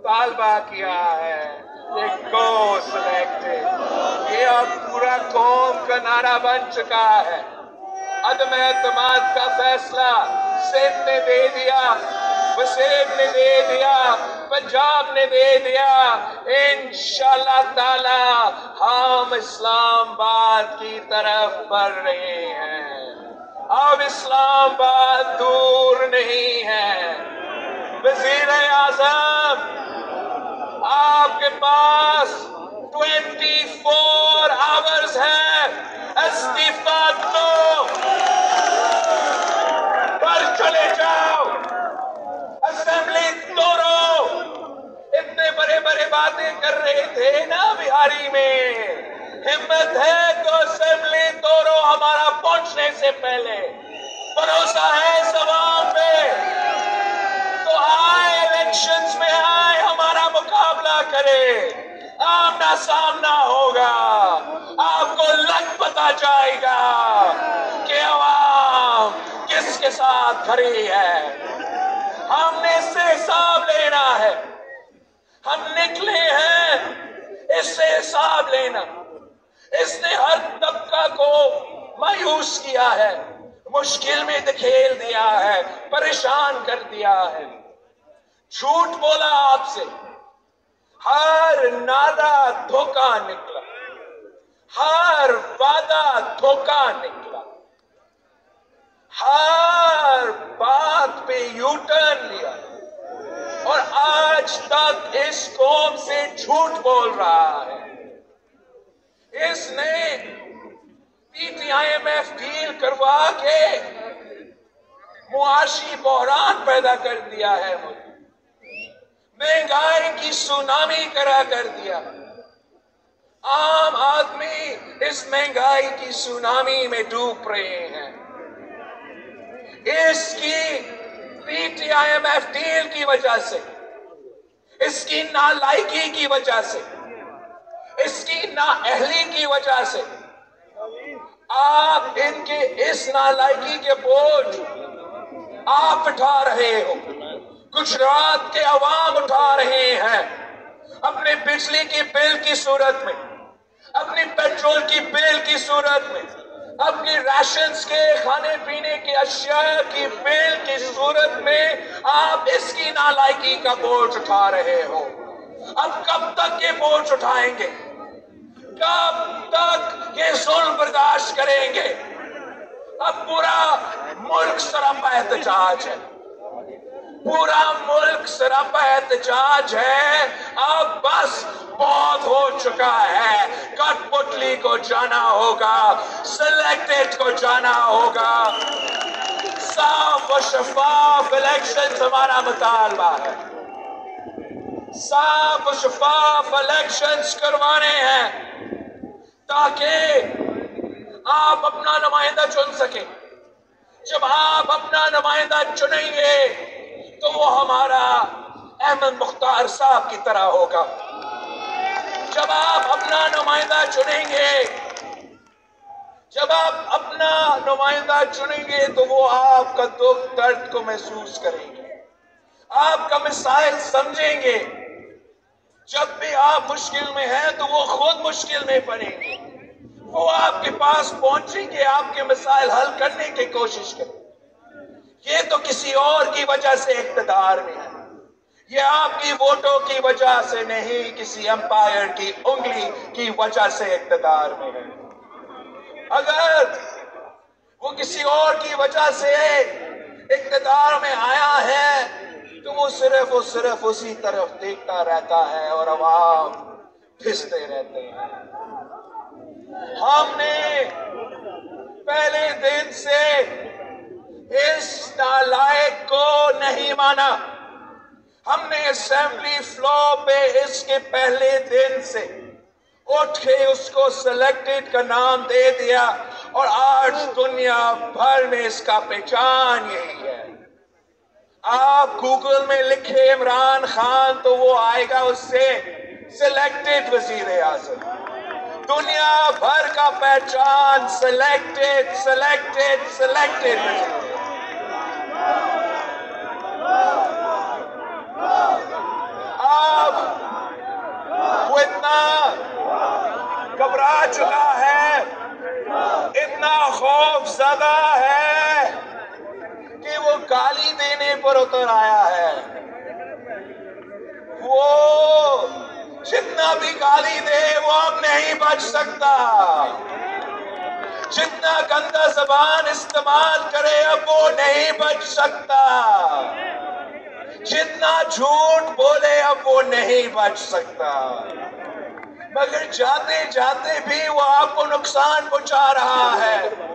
मुतालबा किया है कि गो सिलेक्टेड। ये अब पूरा कौम का नारा बन चुका है। अदम एतमाद का फैसला सिंध ने दे दिया, वसीम ने दे दिया, पंजाब ने दे दिया। इंशाअल्लाह ताला हम इस्लामाबाद की तरफ बढ़ रहे हैं। अब इस्लामाबाद दूर नहीं है। वज़ीर आज़म, आपके पास 24 आवर्स है, इस्तीफा दो, घर चले जाओ, असेंबली तोड़ो। इतने बड़े बड़े बातें कर रहे थे ना बिहारी में, हिम्मत है तो असेंबली तोड़ो हमारा पहुंचने से पहले। भरोसा है सवाल पे तो आए, इलेक्शंस में आए, हमारा मुकाबला करे, आमना सामना होगा। आपको लग पता जाएगा कि अवाम किसके साथ खड़ी है। हमने इससे हिसाब लेना है। हम निकले हैं इससे हिसाब लेना। इसने हर तबका को मायूस किया है, मुश्किल में धकेल दिया है, परेशान कर दिया है। झूठ बोला आपसे, हर नारा धोखा निकला, हर वादा धोखा निकला, हर बात पे यू टर्न लिया और आज तक इस कौम से झूठ बोल रहा है। इसने PTIMF डील करवा के मुआशी बहरान पैदा कर दिया है, महंगाई की सुनामी करा कर दिया। आम आदमी इस महंगाई की सुनामी में डूब रहे हैं। इसकी PTIMF डील की वजह से, इसकी नालायकी की वजह से, इसकी नाअहली की वजह से आप इनके इस नालायकी के बोझ आप उठा रहे हो, गुजरात के अवाम उठा रहे हैं। अपने बिजली की बिल की सूरत में, अपनी पेट्रोल की बिल की सूरत में, अपनी राशंस के खाने पीने की अशिया की बिल की सूरत में आप इसकी नालायकी का बोझ उठा रहे हो। अब कब तक ये बोझ उठाएंगे? कब तक ये जुल्म बर्दाश्त करेंगे? अब पूरा मुल्क सरापा एहतजाज है, पूरा मुल्क सरापा एहतजाज है। अब बस बहुत हो चुका है। कठपुतली को जाना होगा, सिलेक्टेड को जाना होगा। साफ और शफाफ इलेक्शन हमारा मुतालबा है। साफ और शफाफ इलेक्शंस करवाने हैं ताकि आप अपना नुमाइंदा चुन सकें। जब आप अपना नुमाइंदा चुनेंगे तो वो हमारा अहमद मुख्तार साहब की तरह होगा। जब आप अपना नुमाइंदा चुनेंगे, जब आप अपना नुमाइंदा चुनेंगे तो वो आपका दुख दर्द को महसूस करेंगे, आपका मसाइल समझेंगे। जब भी आप मुश्किल में हैं तो वो खुद मुश्किल में पड़ेंगे। वो आपके पास पहुंचेंगे, आपके मसाइल हल करने की कोशिश करेंगे। ये तो किसी और की वजह से इक़्तिदार में है, ये आपकी वोटों की वजह से नहीं, किसी एम्पायर की उंगली की वजह से इक़्तिदार में है। अगर वो किसी और की वजह से इक़्तिदार में आया है तो वो सिर्फ उसी तरफ देखता रहता है और अवाम फिसते रहते हैं। हमने पहले दिन से इस नालायक को नहीं माना। हमने असेंबली फ्लोर पे इसके पहले दिन से उठ के उसको सिलेक्टेड का नाम दे दिया और आज दुनिया भर में इसका पहचान यही है। आप गूगल में लिखे इमरान खान तो वो आएगा उससे सिलेक्टेड वजीर आज़म। दुनिया भर का पहचान सिलेक्टेड सिलेक्टेड सिलेक्टेड आप चुका है, इतना खौफ ज़दा है कि वो गाली देने पर उतर आया है। वो जितना भी गाली दे वो अब नहीं बच सकता, जितना गंदा ज़बान इस्तेमाल करे अब वो नहीं बच सकता, जितना झूठ बोले अब वो नहीं बच सकता। मगर जाते जाते भी वो आपको नुकसान पहुंचा रहा है।